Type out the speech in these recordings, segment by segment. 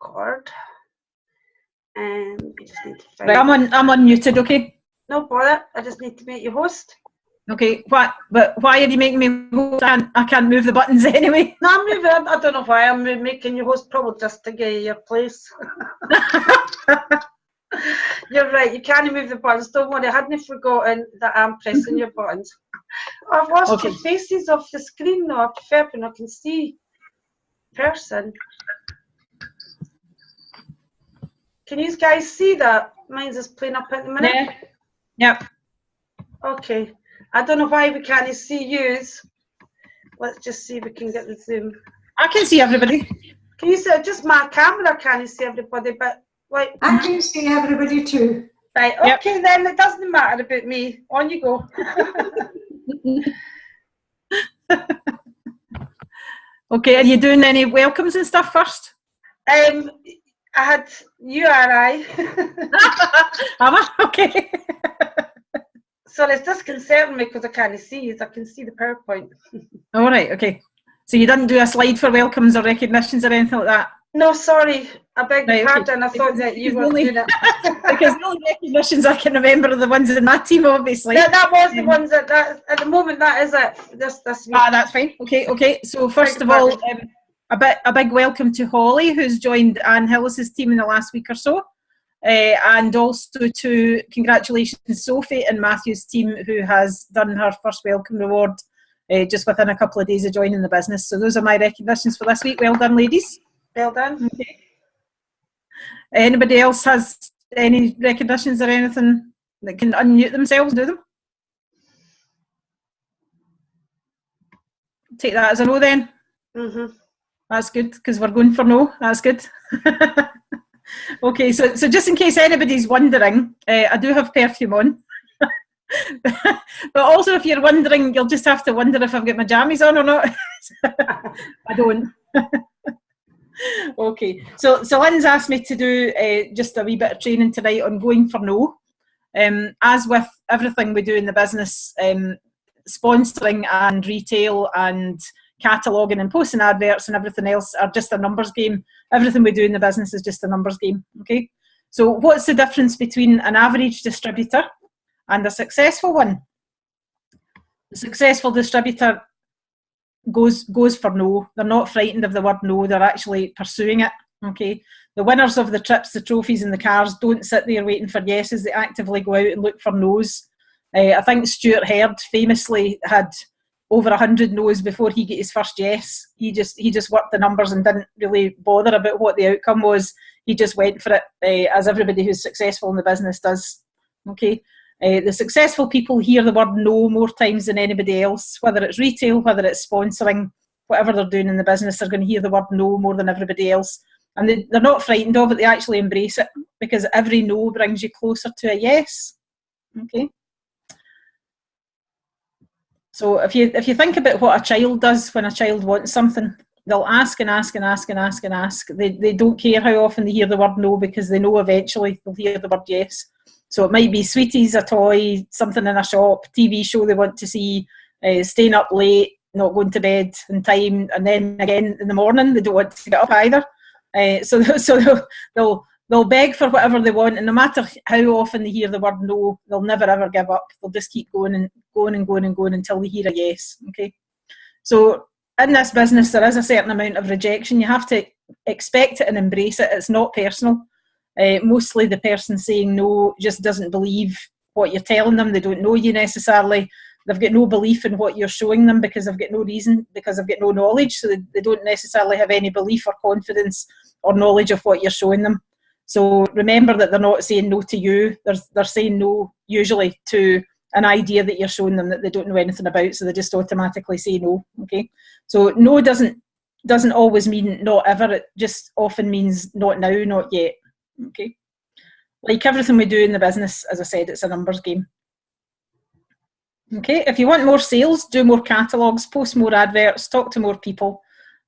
record. And you just need to find. Right, I'm unmuted, okay? No bother. I just need to make you host. Okay, but why are you making me host? I can't move the buttons anyway. No, I'm moving. I don't know why I'm making you host. Probably just to get your place. You're right. You can't move the buttons. Don't worry. I hadn't forgotten that I'm pressing your buttons. I've lost your faces off the screen now. I prefer when I can see person. Can you guys see that? Mine's just playing up at the minute. Yeah. Yep. Okay. I don't know why we can't see yous. Let's just see if we can get the zoom. I can see everybody. Can you see? Just my camera can't see everybody, but like I can see everybody too. Right. Okay, then it doesn't matter about me. On you go. Okay. Are you doing any welcomes and stuff first? I had URI. Okay. So it's disconcerting me because I can't see you. I can see the PowerPoint. All right. Okay. So you didn't do a slide for welcomes or recognitions or anything like that? No, sorry. I beg your pardon. Okay. I thought that you were doing it. Because the only recognitions I can remember are the ones in my team, obviously. That was the ones that at the moment that is it. This week. That's fine. Okay. So first of all, a big welcome to Holly, who's joined Anne Hillis's team in the last week or so. And also to congratulations Sophie and Matthew's team, who has done her first welcome reward just within a couple of days of joining the business. So those are my recognitions for this week. Well done, ladies. Well done. Okay. Anybody else has any recognitions or anything that can unmute themselves? Do them. Take that as a no then. That's good, because we're going for no. That's good. Okay, so just in case anybody's wondering, I do have perfume on. But also if you're wondering, you'll just have to wonder if I've got my jammies on or not. I don't. Okay, so Lynn's asked me to do just a wee bit of training tonight on going for no. As with everything we do in the business, sponsoring and retail and cataloguing and posting adverts and everything else are just a numbers game. Everything we do in the business is just a numbers game. Okay, so what's the difference between an average distributor and a successful one? The successful distributor goes for no. They're not frightened of the word no. They're actually pursuing it. Okay, the winners of the trips, the trophies and the cars don't sit there waiting for yeses. They actively go out and look for no's. I think Stuart Herd famously had over 100 no's before he got his first yes. He just worked the numbers and didn't really bother about what the outcome was. He just went for it, as everybody who's successful in the business does. Okay, the successful people hear the word no more times than anybody else, whether it's retail, whether it's sponsoring, whatever they're doing in the business, they're going to hear the word no more than everybody else. And they're not frightened of it, they actually embrace it, because every no brings you closer to a yes. Okay. So if you think about what a child does when a child wants something, they'll ask and ask and ask and ask and ask. They don't care how often they hear the word no, because they know eventually they'll hear the word yes. So it might be sweeties, a toy, something in a shop, TV show they want to see, staying up late, not going to bed in time, and then again in the morning they don't want to get up either. So they'll beg for whatever they want, and no matter how often they hear the word no, they'll never ever give up. They'll just keep going and going and going and going until they hear a yes. Okay. So in this business, there is a certain amount of rejection. You have to expect it and embrace it. It's not personal. Mostly the person saying no just doesn't believe what you're telling them. They don't know you necessarily. They've got no belief in what you're showing them because they've got no reason, because they've got no knowledge. So they don't necessarily have any belief or confidence or knowledge of what you're showing them. So remember that they're not saying no to you. They're saying no usually to an idea that you're showing them that they don't know anything about. So they just automatically say no. Okay. So no doesn't always mean not ever. It just often means not now, not yet. Okay. Like everything we do in the business, as I said, it's a numbers game. Okay. If you want more sales, do more catalogues, post more adverts, talk to more people.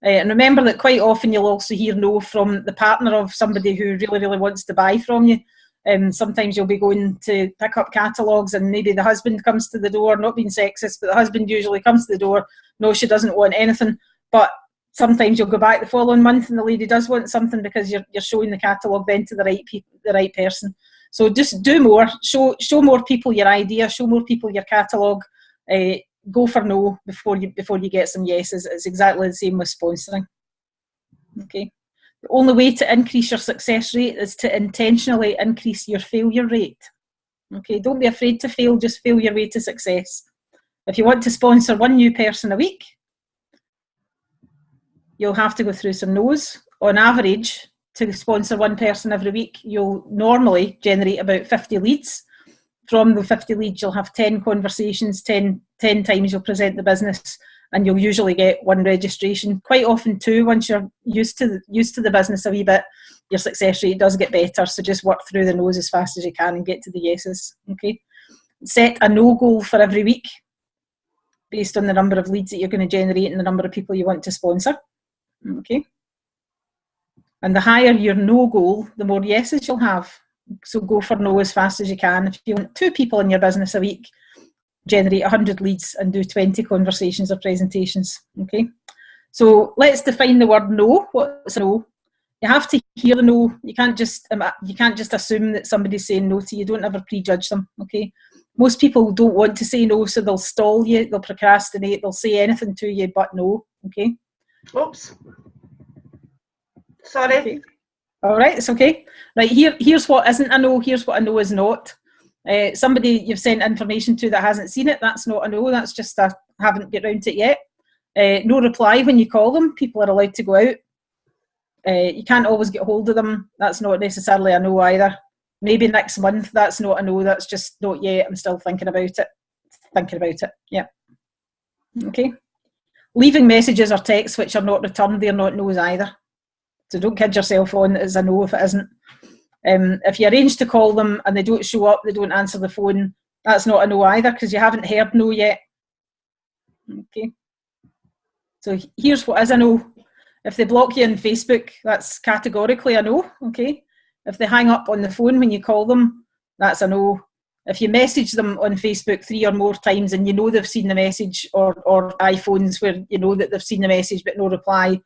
And remember that quite often you'll also hear no from the partner of somebody who really, really wants to buy from you. Sometimes you'll be going to pick up catalogues and maybe the husband comes to the door, not being sexist, but the husband usually comes to the door. No, she doesn't want anything. But Sometimes you'll go back the following month and the lady does want something because you're showing the catalogue then to the right person. So just do more, show more people your idea, show more people your catalogue. Go for no before you get some yeses. It's exactly the same with sponsoring. Okay. The only way to increase your success rate is to intentionally increase your failure rate. Okay, don't be afraid to fail, just fail your way to success. If you want to sponsor one new person a week, you'll have to go through some no's. On average, to sponsor one person every week, you'll normally generate about 50 leads. From the 50 leads, you'll have 10 conversations, 10 times you'll present the business, and you'll usually get one registration, quite often two. Once you're used to the business a wee bit, your success rate does get better, so just work through the no's as fast as you can and get to the yeses. Okay. Set a no goal for every week based on the number of leads that you're going to generate and the number of people you want to sponsor. Okay. And the higher your no goal, the more yeses you'll have. So go for no as fast as you can. If you want 2 people in your business a week, generate 100 leads and do 20 conversations or presentations. Okay. So let's define the word no. What's a no? You have to hear the no. You can't just assume that somebody's saying no to you. Don't ever prejudge them. Okay. Most people don't want to say no, so they'll stall you, they'll procrastinate, they'll say anything to you but no. Okay. Oops. Sorry. Okay. All right, it's okay. Right, here's what isn't a no, here's what a no is not. Somebody you've sent information to that hasn't seen it, that's not a no, that's just a haven't get round to it yet. No reply when you call them, people are allowed to go out. You can't always get hold of them, that's not necessarily a no either. Maybe next month, that's not a no, that's just not yet, I'm still thinking about it. Yeah. Okay. Leaving messages or texts which are not returned, they're not no's either. So don't kid yourself on as a no if it isn't. If you arrange to call them and they don't show up, they don't answer the phone, that's not a no either because you haven't heard no yet. Okay. So here's what is a no. If they block you on Facebook, that's categorically a no. Okay. If they hang up on the phone when you call them, that's a no. If you message them on Facebook 3 or more times and you know they've seen the message, or iPhones where you know that they've seen the message but no reply,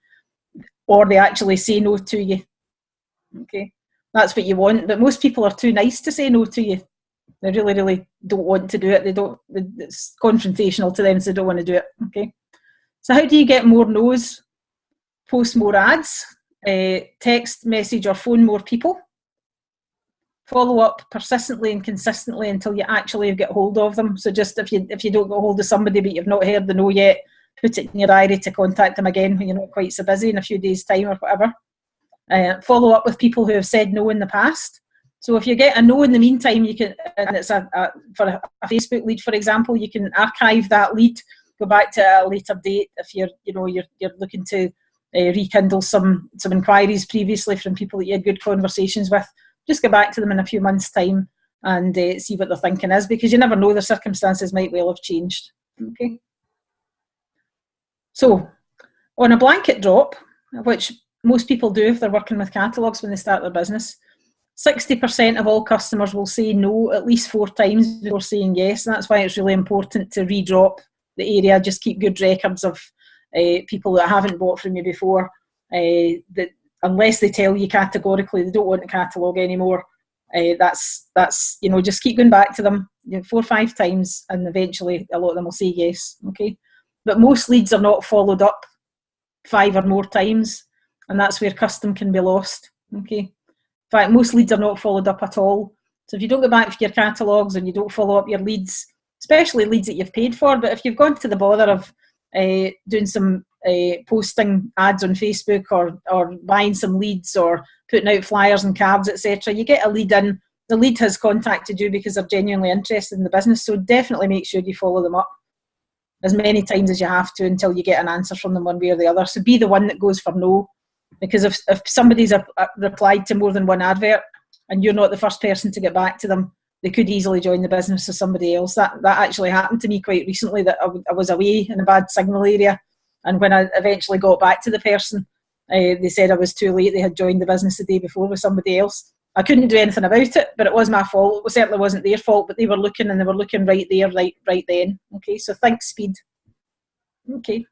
or they actually say no to you. Okay, that's what you want. But most people are too nice to say no to you. They really, really don't want to do it. It's confrontational to them, so they don't want to do it. Okay. So how do you get more no's? Post more ads, text, message or phone more people. Follow up persistently and consistently until you actually get hold of them. So just if you don't get hold of somebody but you've not heard the no yet, put it in your diary to contact them again when you're not quite so busy in a few days' time or whatever. Follow up with people who have said no in the past. So if you get a no in the meantime, you can, and it's for a Facebook lead, for example, you can archive that lead, go back to a later date if you're looking to rekindle some inquiries previously from people that you had good conversations with. Just go back to them in a few months' time and see what their thinking is, because you never know, their circumstances might well have changed. Okay. So, on a blanket drop, which most people do if they're working with catalogues when they start their business, 60% of all customers will say no at least 4 times before saying yes. And that's why it's really important to redrop the area. Just keep good records of people that haven't bought from you before. That unless they tell you categorically they don't want a catalogue anymore, that's just keep going back to them 4 or 5 times, and eventually a lot of them will say yes. Okay. But most leads are not followed up 5 or more times, and that's where custom can be lost. Okay. In fact, most leads are not followed up at all. So if you don't go back for your catalogues and you don't follow up your leads, especially leads that you've paid for, but if you've gone to the bother of doing some posting ads on Facebook or buying some leads or putting out flyers and cards, etc., you get a lead in, the lead has contacted you because they're genuinely interested in the business, so definitely make sure you follow them up as many times as you have to until you get an answer from them one way or the other. So be the one that goes for no, because if somebody's replied to more than one advert and you're not the first person to get back to them, they could easily join the business of somebody else. That actually happened to me quite recently, that I was away in a bad signal area, and when I eventually got back to the person, they said I was too late. They had joined the business the day before with somebody else. I couldn't do anything about it, but it was my fault. It certainly wasn't their fault, but they were looking, and they were looking right there, right then. Okay, so think speed. Okay.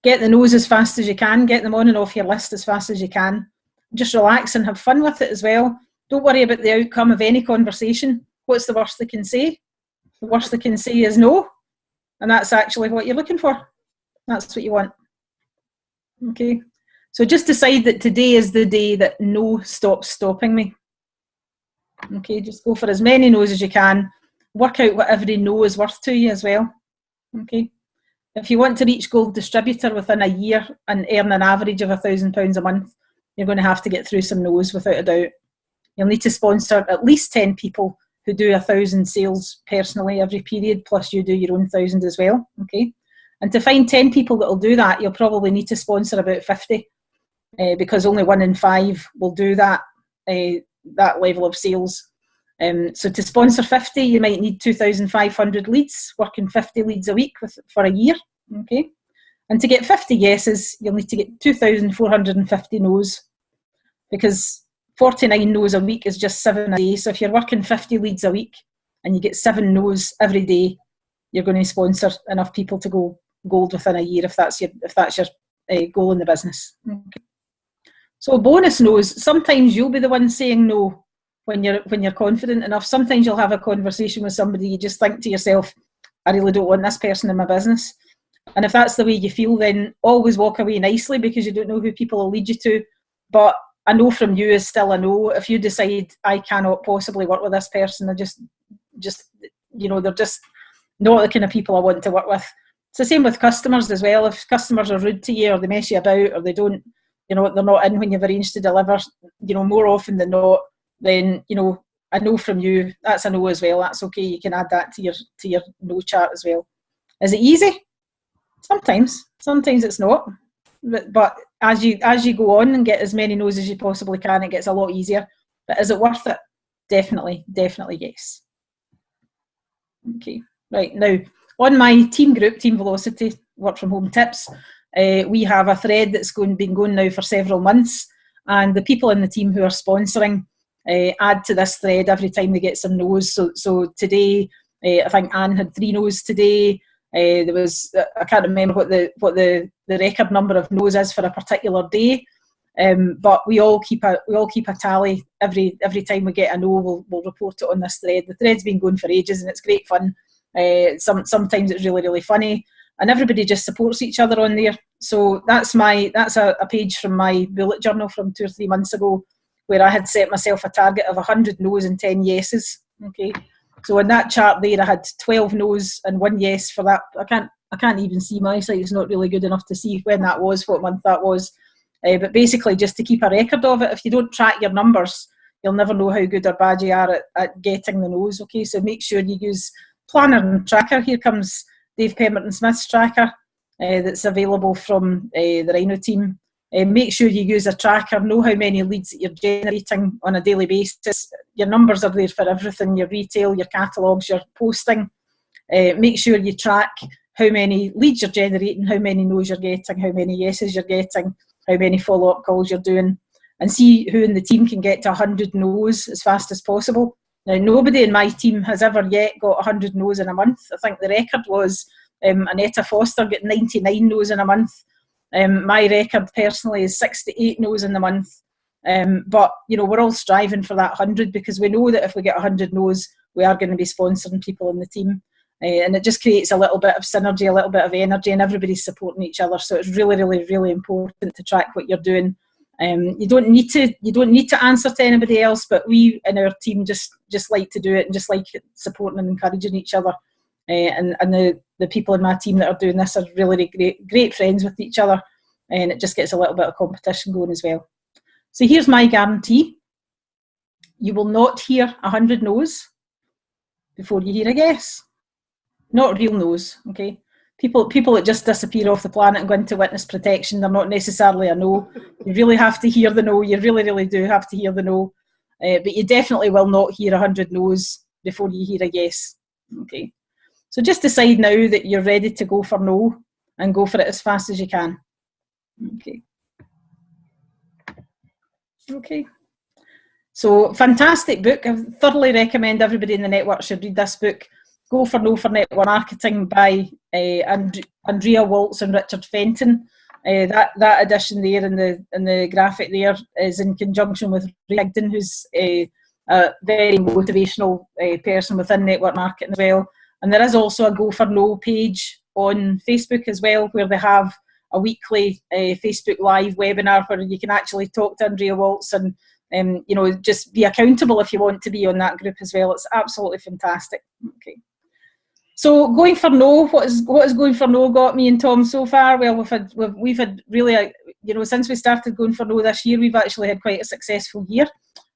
Get the no's as fast as you can. Get them on and off your list as fast as you can. Just relax and have fun with it as well. Don't worry about the outcome of any conversation. What's the worst they can say? The worst they can say is no. And that's actually what you're looking for. That's what you want. Okay. So just decide that today is the day that no stops stopping me. Okay, just go for as many no's as you can. Work out what every no is worth to you as well. Okay. If you want to reach Gold Distributor within a year and earn an average of £1,000 a month, you're going to have to get through some no's without a doubt. You'll need to sponsor at least 10 people who do 1,000 sales personally every period, plus you do your own 1,000 as well. Okay. And to find 10 people that will do that, you'll probably need to sponsor about 50 because only 1 in 5 will do that level of sales. So to sponsor 50, you might need 2,500 leads, working 50 leads a week for a year. Okay. And to get 50 yeses, you'll need to get 2,450 no's, because 49 no's a week is just 7 a day. So if you're working 50 leads a week and you get 7 no's every day, you're going to sponsor enough people to go gold within a year if that's your goal in the business. Okay. So bonus no's. Sometimes you'll be the one saying no when you're confident enough. Sometimes you'll have a conversation with somebody, you just think to yourself, I really don't want this person in my business. And if that's the way you feel, then always walk away nicely, because you don't know who people will lead you to. But a no from you is still a no. If you decide, I cannot possibly work with this person, I just they're just not the kind of people I want to work with. It's the same with customers as well. If customers are rude to you, or they mess you about, or they don't, they're not in when you've arranged to deliver, more often than not, then, a no from you, that's a no as well. That's okay. You can add that to your no chart as well. Is it easy? Sometimes it's not. But as you go on and get as many no's as you possibly can, it gets a lot easier. But is it worth it? Definitely yes. Okay. Right, now, on my team group, Team Velocity, Work From Home Tips, we have a thread that's been going now for several months, and the people in the team who are sponsoring add to this thread every time they get some no's. So today, I think Anne had 3 no's today. There was, I can't remember what the record number of no's is for a particular day, but we all keep a tally every time we get a no. We'll report it on this thread. The thread's been going for ages, and it's great fun. Sometimes it's really, really funny, and everybody just supports each other on there. So that's a page from my bullet journal from 2 or 3 months ago, where I had set myself a target of 100 no's and 10 yeses. Okay, so in that chart there, I had 12 no's and 1 yes for that. I can't even see, my site is not really good enough to see when that was, what month that was. But basically, just to keep a record of it. If you don't track your numbers, you'll never know how good or bad you are at getting the no's. Okay, so make sure you use Planner and Tracker. Here comes Dave Pemberton Smith's tracker that's available from the Rhino team. Make sure you use a tracker, know how many leads that you're generating on a daily basis. Your numbers are there for everything, your retail, your catalogues, your posting. Make sure you track how many leads you're generating, how many no's you're getting, how many yeses you're getting, how many follow-up calls you're doing, and see who in the team can get to 100 no's as fast as possible. Now, nobody in my team has ever yet got 100 no's in a month. I think the record was Annetta Foster got 99 no's in a month. My record personally is 68 no's in the month. But, we're all striving for that 100, because we know that if we get 100 no's, we are going to be sponsoring people in the team. And it just creates a little bit of synergy, a little bit of energy, and everybody's supporting each other. So it's really, really, really important to track what you're doing. You don't need to answer to anybody else, but we in our team just like to do it, and just like supporting and encouraging each other. And the people in my team that are doing this are really great friends with each other, and it just gets a little bit of competition going as well. So here's my guarantee: you will not hear 100 no's before you hear a yes. Not real no's, okay? People that just disappear off the planet and go into witness protection, they're not necessarily a no. You really have to hear the no. You really, really do have to hear the no. But you definitely will not hear 100 no's before you hear a yes, okay? So just decide now that you're ready to go for no, and go for it as fast as you can. Okay. So fantastic book. I thoroughly recommend everybody in the network should read this book. Go for No for Network Marketing by Andrea Waltz and Richard Fenton. That edition there in the graphic there is in conjunction with Ray Higdon, who's a very motivational person within network marketing as well. And there is also a Go for No page on Facebook as well, where they have a weekly Facebook Live webinar where you can actually talk to Andrea Waltz and just be accountable if you want to be on that group as well. It's absolutely fantastic. Okay. So going for no, what is going for no got me and Tom so far? Well, we've had really, since we started going for no this year, we've actually had quite a successful year.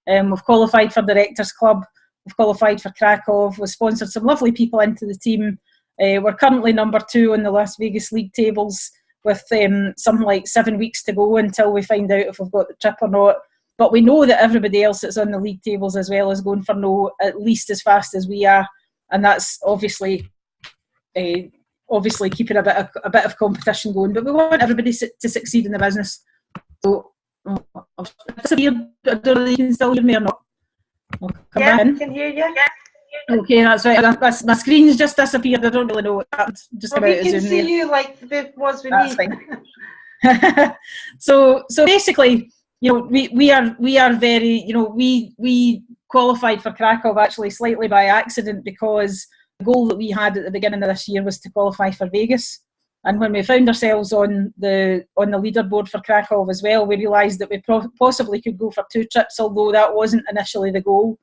We've qualified for Directors Club, we've qualified for Krakow, we've sponsored some lovely people into the team. We're currently number 2 on the Las Vegas League tables with something like 7 weeks to go until we find out if we've got the trip or not. But we know that everybody else that's on the league tables as well is going for no at least as fast as we are. And that's obviously keeping a bit of competition going. But we want everybody to succeed in the business. So I've disappeared. I don't know if you can still hear me or not. Yeah, I can hear you. Okay, that's right. My screen's just disappeared. I don't really know what happened. Just well, about we can Zoom see there. you like it was with That's me. fine. So basically, we are very, we qualified for Krakow actually slightly by accident, because the goal that we had at the beginning of this year was to qualify for Vegas. And when we found ourselves on the leaderboard for Krakow as well, we realised that we possibly could go for 2 trips, although that wasn't initially the goal.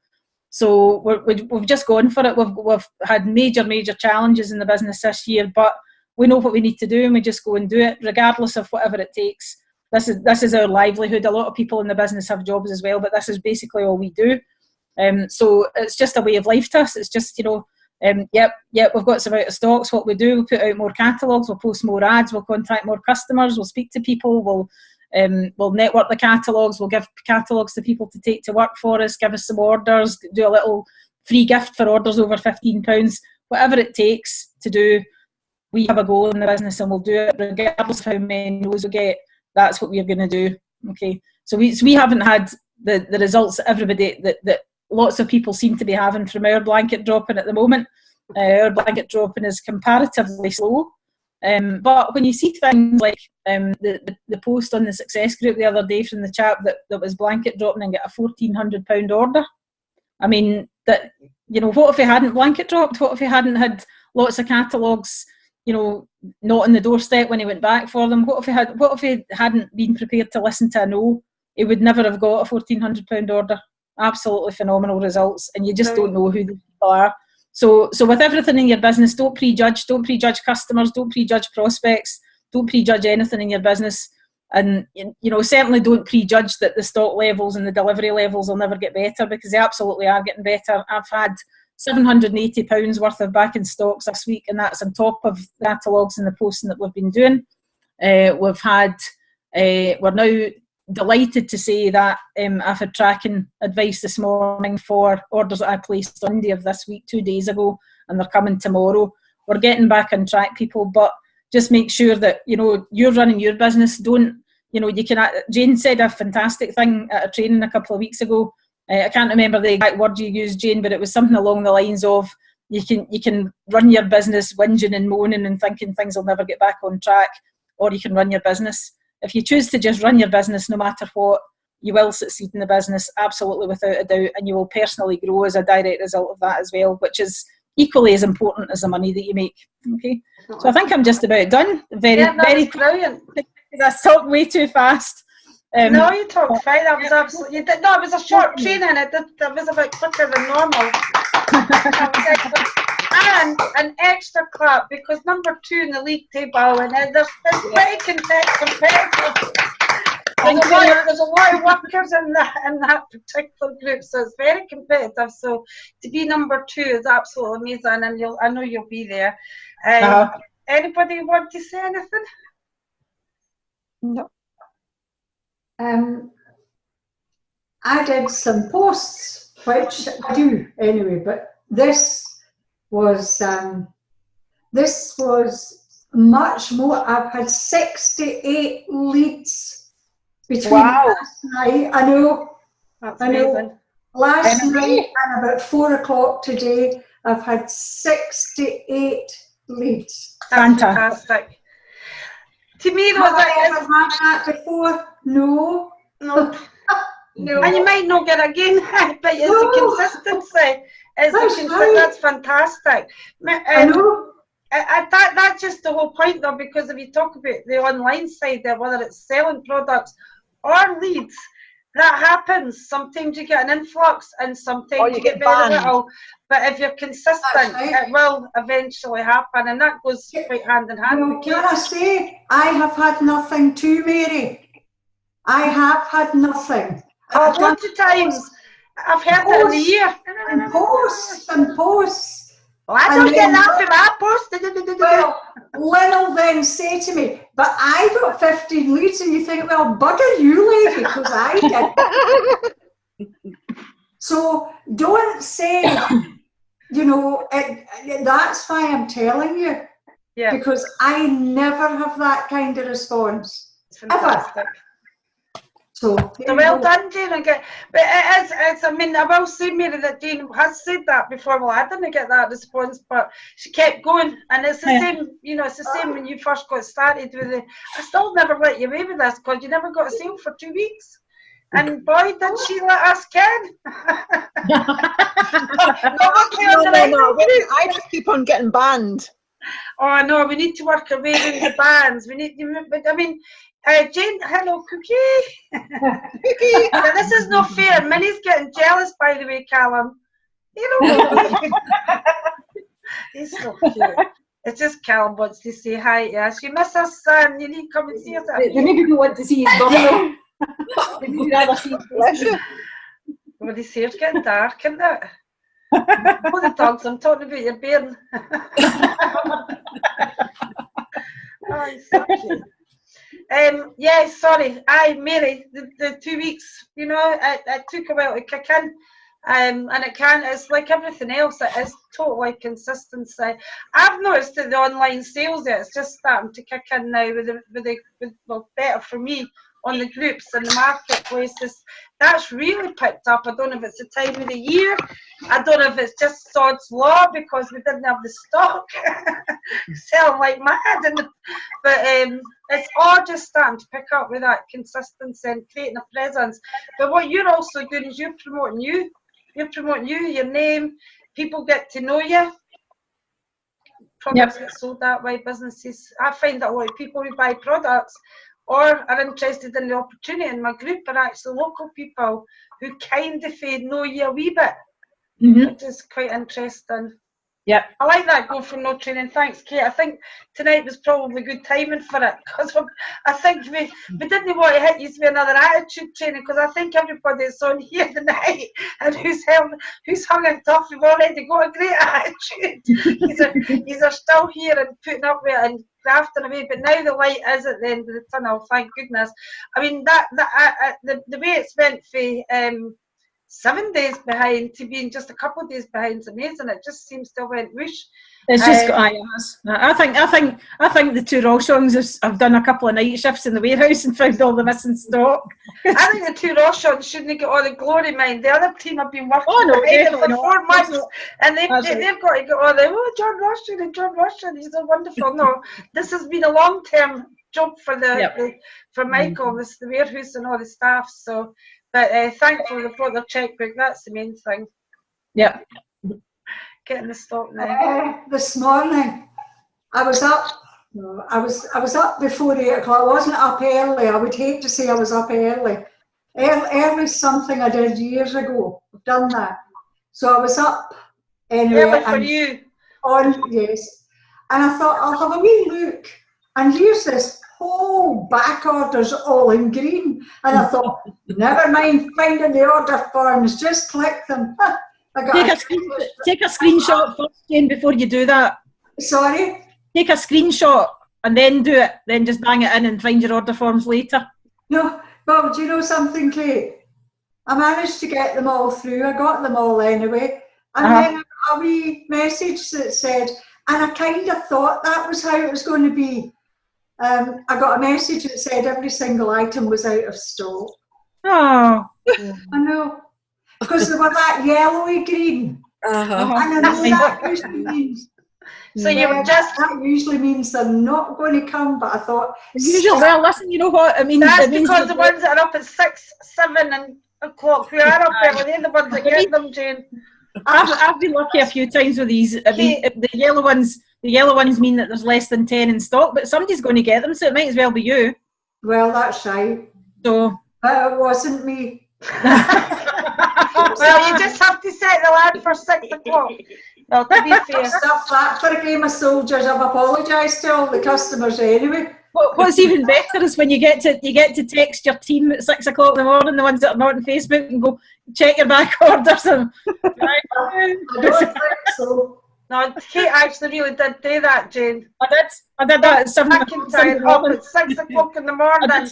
So we've just gone for it. We've had major challenges in the business this year, but we know what we need to do, and we just go and do it, regardless of whatever it takes. This is our livelihood. A lot of people in the business have jobs as well, but this is basically all we do. So it's just a way of life to us. It's just, yep, we've got some out of stocks. What we do, we'll put out more catalogues, we'll post more ads, we'll contact more customers, we'll speak to people, we'll network the catalogues, we'll give catalogues to people to take to work for us, give us some orders, do a little free gift for orders over £15. Whatever it takes to do, we have a goal in the business and we'll do it regardless of how many no's we get. That's what we're going to do. Okay, so we haven't had the results that everybody that lots of people seem to be having from our blanket dropping at the moment. Our blanket dropping is comparatively slow. But when you see things like the post on the success group the other day from the chap that was blanket dropping and get a £1,400 order, I mean, that, what if he hadn't blanket dropped? What if he hadn't had lots of catalogues, not on the doorstep when he went back for them? What if he hadn't been prepared to listen to a no? He would never have got a £1,400 order. Absolutely phenomenal results, and you just don't know who these people are. So with everything in your business, don't prejudge customers, don't prejudge prospects, don't prejudge anything in your business, and certainly don't prejudge that the stock levels and the delivery levels will never get better, because they absolutely are getting better. I've had £780 worth of back in stocks this week, and that's on top of the catalogues and the posting that we've been doing. We're now delighted to say that I've had tracking advice this morning for orders that I placed on Monday of this week 2 days ago, and they're coming tomorrow. We're getting back on track, people, but just make sure that you're running your business. Don't you can. Jane said a fantastic thing at a training a couple of weeks ago. I can't remember the exact word you used, Jane, but it was something along the lines of you can run your business whinging and moaning and thinking things will never get back on track, or you can run your business. If you choose to just run your business no matter what, you will succeed in the business, absolutely without a doubt, and you will personally grow as a direct result of that as well, which is equally as important as the money that you make. Okay, so I think I'm just about done. Very brilliant. I talked way too fast. No, you talked fine. That was absolutely. No, it was a short training. That was a bit quicker than normal. And an extra clap because number 2 in the league table, and there's pretty competitive. There's a lot of workers in that particular group, so it's very competitive. So to be number 2 is absolutely amazing, and I know you'll be there. Anybody want to say anything? No. I did some posts, which I do anyway, but this was much more. I've had 68 leads between last night. I know. That's amazing. Last night and about 4 o'clock today, I've had 68 leads. That's fantastic. To me, though, Have I ever had that before? No. No. No. And you might not get again, but it's the consistency. That's fantastic. I know. That's just the whole point, though, because if you talk about the online side there, whether it's selling products or leads, that happens. Sometimes you get an influx and sometimes you get very little. But if you're consistent, it will eventually happen, and that goes quite hand in hand. Well, can I say, I have had nothing too, Mary. I have had nothing. Lots of times. I've heard it in the year. And posts. Oh, I don't get that from our post. Well, Lynn will then say to me, but I got 15 leads, and you think, well, bugger you, lady, because I did. So don't say, that's why I'm telling you. Yeah. Because I never have that kind of response. It's fantastic. Ever. So well done, Jane. But it's, I mean, I will say, Mary, that Jane has said that before. Well, I didn't get that response, but she kept going. And it's the same, it's the same when you first got started with it. I still never let you away with this because you never got a sale for 2 weeks. And boy, did she let us ken. No. I just keep on getting banned. Oh, no, we need to work our way in the bans. We need to, but I mean, Jane, hello, Cookie. Cookie. Now, this is not fair. Minnie's getting jealous, by the way, Callum. He's so cute. It's just Callum wants to say hi. Yes, you miss us, son. You need to come and see us. They maybe don't want to see his bum. They'd rather see his Well, this hair's getting dark, isn't it? Oh, the dogs, I'm talking about your bairn. Oh, he's so cute. Sorry. Mary, the 2 weeks, it took a while to kick in. And it's like everything else, it is totally consistency. I've noticed that the online sales, it's just starting to kick in now well, better for me on the groups and the marketplaces. That's really picked up. I don't know if it's the time of the year. I don't know if it's just sod's law because we didn't have the stock. Selling like mad. But it's all just starting to pick up with that consistency and creating a presence. But what you're also doing is you're promoting you. You're promoting you, your name. People get to know you. Products get sold that way, businesses. I find that a lot of people who buy products or are interested in the opportunity in my group are actually local people who kind of know you a wee bit, which is quite interesting. Yeah, I like that go for no training. Thanks, Kate. I think tonight was probably good timing for it because I think we didn't want to hit you with another attitude training because I think everybody that's on here tonight and who's hung and tough, we've already got a great attitude. These are still here and putting up with it and grafting away. But now the light is at the end of the tunnel. Thank goodness. I mean the way it's went for 7 days behind to being just a couple of days behind is amazing. It just seems to have went whoosh. It's just I think the two Roshons have done a couple of night shifts in the warehouse and found all the missing stock. I think the two Roshons shouldn't get all the glory, mind. The other team have been working for 4 months and they've got to get all the John Roshon, he's so wonderful. No, this has been a long-term job for for Michael, the warehouse and all the staff. So but thankfully they've got their checkbook. That's the main thing. Yeah. Getting the stock now. This morning, I was up. I was up before 8 o'clock. I wasn't up early. I would hate to say I was up early. Early is something I did years ago. I've done that. So I was up anyway. Early for you. Yes. And I thought I'll have a wee look. And here's this whole back orders all in green. And I thought, never mind finding the order forms, just click them. Take a screenshot first, Jane, before you do that. Sorry? Take a screenshot and then do it. Then just bang it in and find your order forms later. No, well, do you know something, Kate? I managed to get them all through. I got them all anyway. And then a wee message that said, and I kind of thought that was how it was going to be. I got a message that said every single item was out of stock. Oh. I know. Because they were that yellowy green. Uh-huh. And I know that usually means So you were just that usually means they're not going to come, but I thought Usually, well, listen, you know what? I mean, that's it means because the ones that are up at 6, 7 and o'clock who are up early, they're the ones that get them, Jane. I've been lucky a few times with these. I mean, the yellow ones mean that there's less than 10 in stock, but somebody's going to get them, so it might as well be you. well, that's right. So, But it wasn't me. Well, you just have to set the lad for 6 o'clock. Well, to be fair. Stuff that for a game of soldiers. I've apologised to all the customers anyway. what's even better is when you get to text your team at 6 o'clock in the morning, the ones that are not on Facebook, and go check your back orders. And, I don't think so. No, Kate actually really did do that, Jane. I did that at 7 McIntyre up at 6 o'clock in the morning.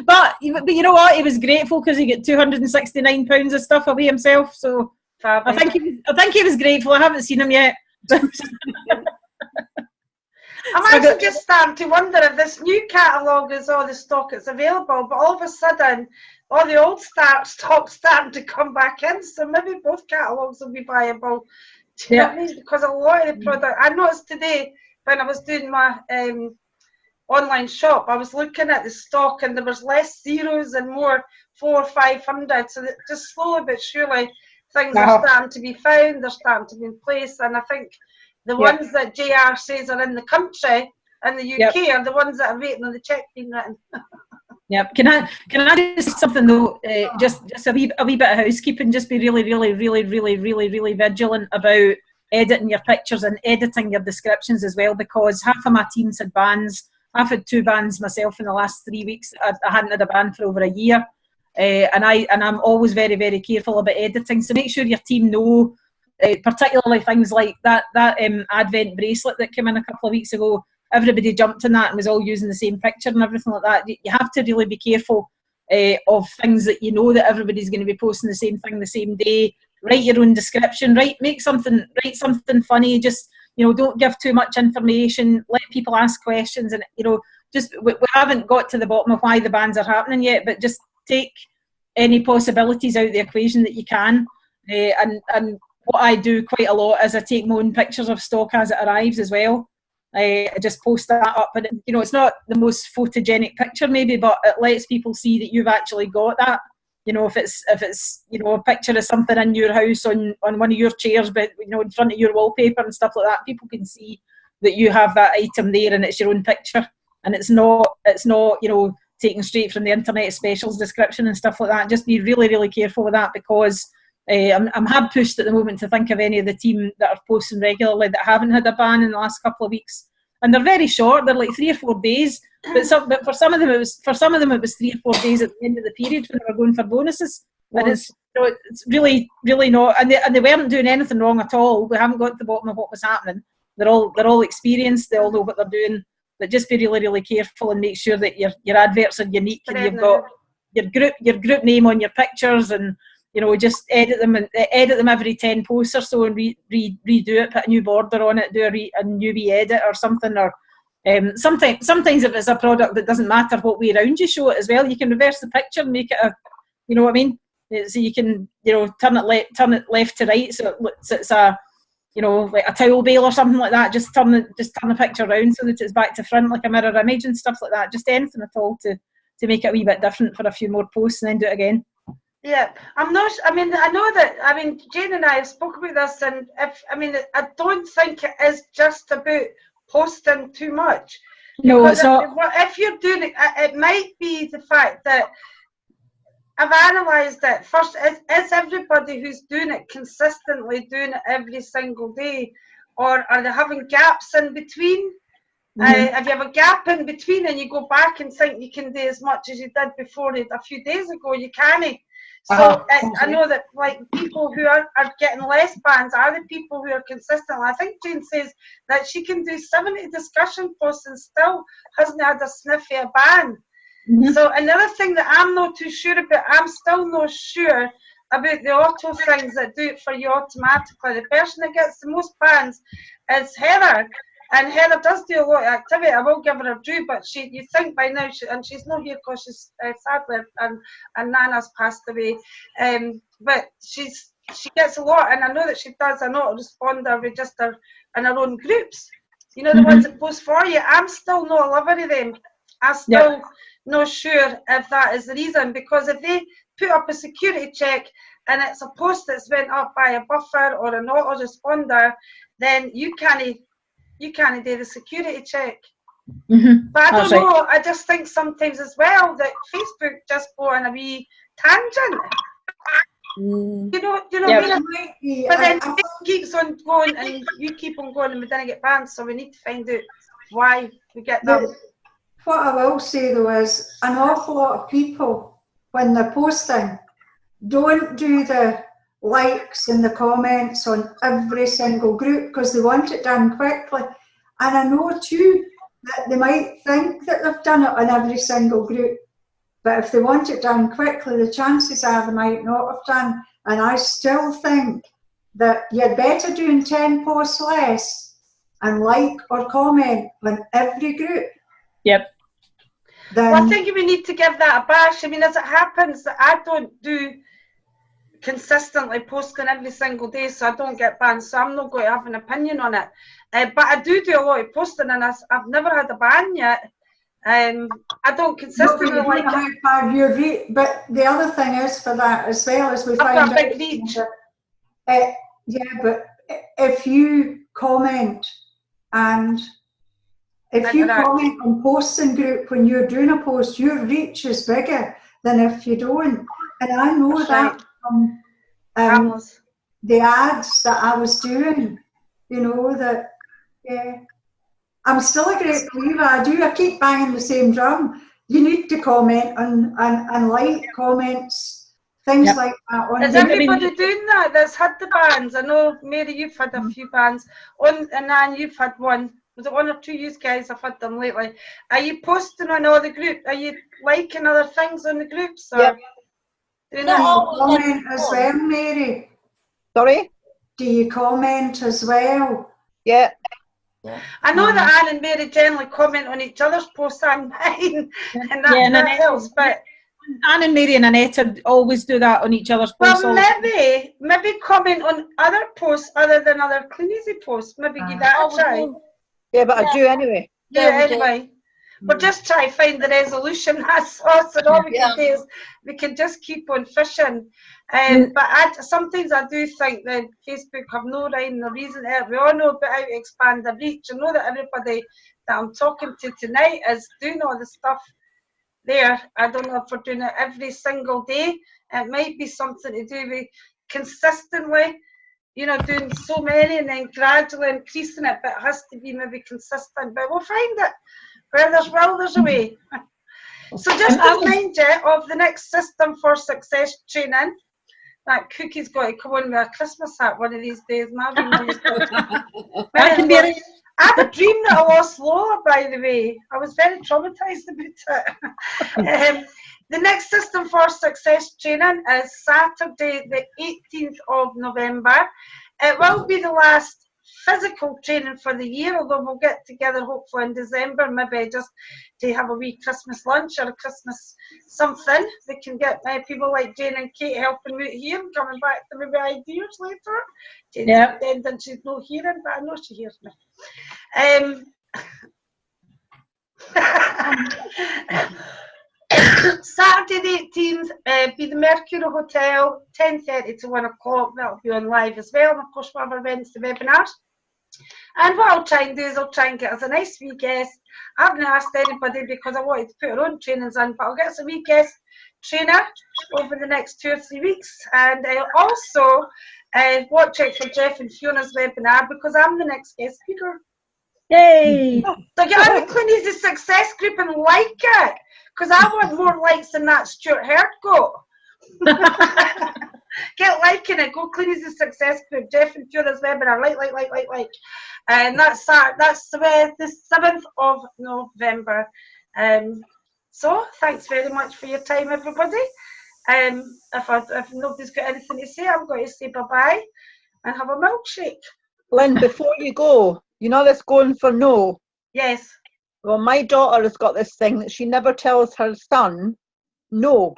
But you know what? He was grateful because he got £269 of stuff away himself. So I think he was grateful. I haven't seen him yet. I'm actually just starting to wonder if this new catalogue is all the stock that's available, but all of a sudden all the old stock's starting to come back in, so maybe both catalogues will be viable. Do you know what I mean? Because a lot of the product, I noticed today when I was doing my online shop, I was looking at the stock and there was less zeros and more 400 or 500, so that just slowly but surely things are starting to be found, they're starting to be in place, and I think the ones that JR says are in the country in the UK are the ones that are waiting on the cheque being written. Yep. Can I just say something though? Just a wee bit of housekeeping. Just be really vigilant about editing your pictures and editing your descriptions as well, because half of my teams had bans. I've had 2 bans myself in the last 3 weeks. I hadn't had a ban for over a year, and I'm always very careful about editing. So make sure your team know, particularly things like that Advent bracelet that came in a couple of weeks ago. Everybody jumped on that and was all using the same picture and everything like that. You have to really be careful of things that you know that everybody's going to be posting the same thing the same day. Write your own description. Write something funny. Just, don't give too much information. Let people ask questions, and just we haven't got to the bottom of why the bans are happening yet. But just take any possibilities out of the equation that you can. And what I do quite a lot is I take my own pictures of stock as it arrives as well. I just post that up, and it's not the most photogenic picture maybe, but it lets people see that you've actually got that. If it's a picture of something in your house on one of your chairs, but in front of your wallpaper and stuff like that, people can see that you have that item there and it's your own picture, and it's not taken straight from the internet specials description and stuff like that. Just be really careful with that, because I'm hard pushed at the moment to think of any of the team that are posting regularly that haven't had a ban in the last couple of weeks, and they're very short. They're like 3 or 4 days, but for some of them it was 3 or 4 days at the end of the period when they were going for bonuses, and it's really not, and they weren't doing anything wrong at all. We haven't got to the bottom of what was happening. They're all experienced. They all know what they're doing, but just be really careful and make sure that your adverts are unique and you've got your group name on your pictures, and just edit them every 10 posts or so, and redo it, put a new border on it, do a new wee edit or something. Or sometimes if it's a product that doesn't matter what way around you show it as well, you can reverse the picture and make it what I mean. So you can turn it left to right, so it's a like a towel bale or something like that. Just turn the picture around so that it's back to front, like a mirror image and stuff like that. Just anything at all to make it a wee bit different for a few more posts, and then do it again. Yeah, I know that, Jane and I have spoken about this, and I don't think it is just about posting too much. No, it's not. If you're doing it, it might be the fact that I've analysed it. First, is everybody who's doing it consistently doing it every single day, or are they having gaps in between? If you have a gap in between and you go back and think you can do as much as you did before a few days ago, you can't. So I know that people who are getting less bans are the people who are consistent. I think Jane says that she can do 70 discussion posts and still hasn't had a sniff of a ban. So another thing that I'm not too sure about, I'm still not sure about the auto things that do it for you automatically. The person that gets the most bans is Heather. And Heather does do a lot of activity. I will give her a due, but you think by now, and she's not here because she's sadly, and Nana's passed away. But she's she gets a lot, and I know that she does an autoresponder register in her own groups. You know, the ones that post for you. I'm still not a lover of them. I'm still not sure if that is the reason, because if they put up a security check and it's a post that's went up by a buffer or an autoresponder, then you can't do the security check. But I don't know. I just think sometimes as well that Facebook just go on a wee tangent. You know what I mean? But then it keeps on going, and you keep on going, and we didn't get banned. So we need to find out why we get them. What I will say though is, an awful lot of people, when they're posting, don't do the likes and the comments on every single group because they want it done quickly. And I know too that they might think that they've done it on every single group, but if they want it done quickly, the chances are they might not have done. And I still think that you're better doing 10 posts less and like or comment on every group. Yep. Well, I think we need to give that a bash. I mean, as it happens, I don't do consistently posting every single day, so I don't get banned, so I'm not going to have an opinion on it. But I do a lot of posting, and I've never had a ban yet. I don't consistently like it. But the other thing is for that as well, as we find out a big reach. Yeah, but if you comment and if you comment on posts in group when you're doing a post, your reach is bigger than if you don't. And I know that from the ads that I was doing, you know, that, I'm still a great believer. I keep banging the same drum. You need to comment and like comments, things like that. Is everybody doing that that's had the bans? I know, Mary, you've had a few bans. And Anne, you've had one. Was it one or two you guys have had them lately? Are you posting on all the groups? Are you liking other things on the groups? Or do you comment as well, Mary? Sorry? Do you comment as well? Yeah. I know that Anne and Mary generally comment on each other's posts and mine, and that helps. But Anne and Mary and Annette always do that on each other's posts. Well, maybe comment on other posts other than other Cleaneasy posts. Maybe give that a try. Yeah, but I do anyway. Anyway. We'll just try to find the resolution. That's awesome. All we can do is we can just keep on fishing. But sometimes I do think that Facebook have no rhyme or reason. We all know about how to expand the reach. I know that everybody that I'm talking to tonight is doing all the stuff there. I don't know if we're doing it every single day. It might be something to do with consistently, you know, doing so many and then gradually increasing it, but it has to be maybe consistent. But we'll find it. Where there's will, there's a way. So just to remind you of the next System for Success training, that Cookie's got to come on with a Christmas hat one of these days. I had a dream that I lost Lola, by the way. I was very traumatised about it. The next System for Success training is Saturday the 18th of November. It will be the last physical training for the year, although we'll get together hopefully in December, maybe just to have a wee Christmas lunch or a Christmas something. We can get people like Jane and Kate helping me out here and coming back to maybe ideas later. Jane's pretending she's not hearing, but I know she hears me. Saturday the 18th, be the Mercury Hotel, 10:30 to 1 o'clock. That'll be on live as well. And of course, we'll have our Wednesday webinars. And what I'll try and do is I'll try and get us a nice wee guest. I haven't asked anybody because I wanted to put our own trainings in, but I'll get us a wee guest trainer over the next 2 or 3 weeks. And I'll also watch out for Jeff and Fiona's webinar because I'm the next guest speaker. Yay! So get on the Cleaneasy Success group and like it, because I want more likes than that Stuart Hurd got. Get liking it. Go Cleaneasy Success group. Jeff and Fiona's webinar. Like. And that's the 7th of November. So thanks very much for your time, everybody. If nobody's got anything to say, I'm going to say bye-bye and have a milkshake. Lynn, before you go, you know this going for no? Yes. Well, my daughter has got this thing that she never tells her son no.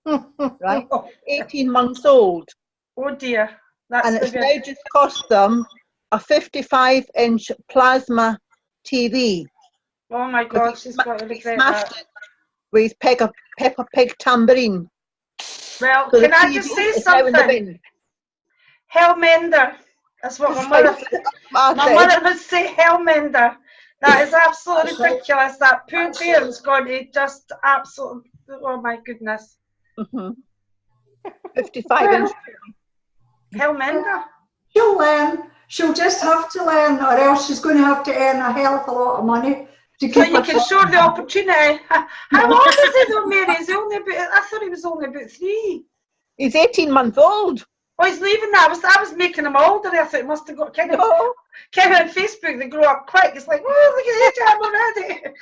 Right? 18 months old. Oh dear. That's And the it's good. now just cost them a 55-inch plasma TV. Oh my God, she's got to He regret smashed that. it with his Peppa Pig tambourine. Well, So the can I TV just say is now in the something? bin. Hellmender. That's what my mother. I My said, mother would say Hellmender. That is absolutely That's right. ridiculous. That poor parent's going to just absolutely. Oh my goodness. 55-inch. Hellmender. She'll learn. She'll just have to learn, or else she's going to have to earn a hell of a lot of money to So keep you her. can show the opportunity. How old is he though, Mary? Is he only about, I thought he was only about 3. He's 18 months old. Oh, he's leaving now. I was making him older. I thought he must have got kind of No. on Facebook. They grow up quick. It's like, oh, look at the age I'm already.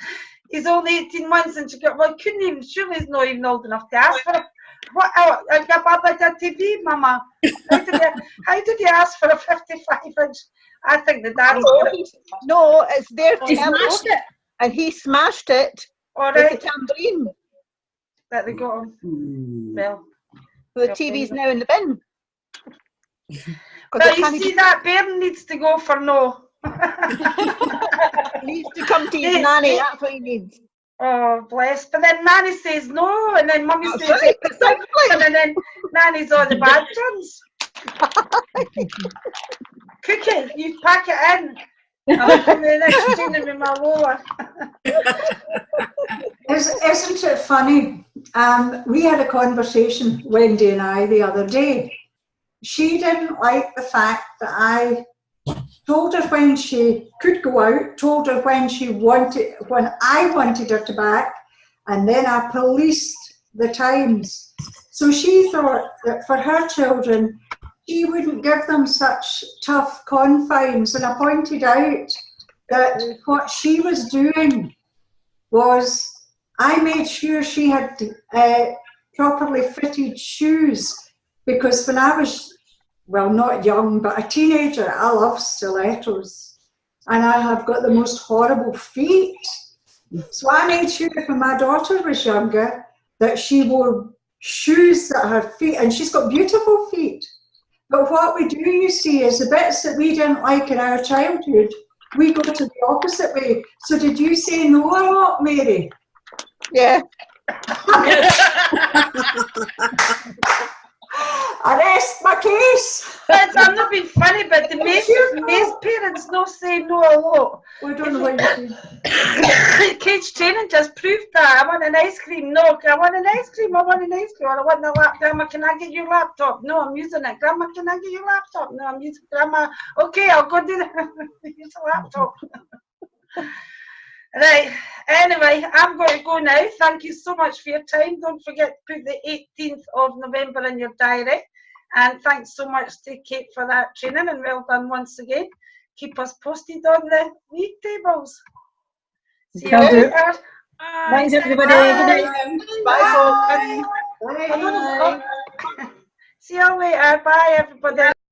He's only 18 months, and she got. Well, couldn't even. Surely he's not even old enough to ask for a. What? I got Baba TV, Mama. How did you ask for a 55-inch? I think the dad's got it. No, it's their He telly, smashed it. and he smashed it All with right, the tambourine. that they got him. Well, So the TV's now in the bin. 'Cause but it you can't see, that bairn needs to go for no. He needs to come to his Hey, nanny. hey. That's what he needs. Oh, bless. But then Nanny says no, and then Mummy That's says right, yes, exactly. and then Nanny's on the bad turns. Cookie, you pack it in. I'm coming in next training with my Lola. Isn't it funny? We had a conversation, Wendy and I, the other day. She didn't like the fact that I told her when she could go out, told her when I wanted her to back, and then I policed the times. So she thought that for her children, she wouldn't give them such tough confines, and I pointed out that what she was doing was I made sure she had properly fitted shoes, because when I was, well, not young, but a teenager, I love stilettos. And I have got the most horrible feet. So I made sure that when my daughter was younger, that she wore shoes that her feet, and she's got beautiful feet. But what we do, you see, is the bits that we didn't like in our childhood, we go to the opposite way. So did you say no a lot, Mary? Yeah. I rest my case. I'm not being funny, but the May's parents no say no a lot. I don't know what you say. Cage training just proved that. I want an ice cream. No, I want an ice cream. I want an ice cream. I want the laptop. Grandma, can I get your laptop? No, I'm using it. Grandma, can I get your laptop? No, I'm using Grandma. Okay, I'll go do that. Use the laptop. Right. Anyway, I'm going to go now. Thank you so much for your time. Don't forget to put the 18th of November in your diary. And thanks so much to Kate for that training, and well done once again. Keep us posted on the league tables. See you Will do. later. Thanks, everybody. Good night. Bye, folks. Bye. See you later. Bye, everybody.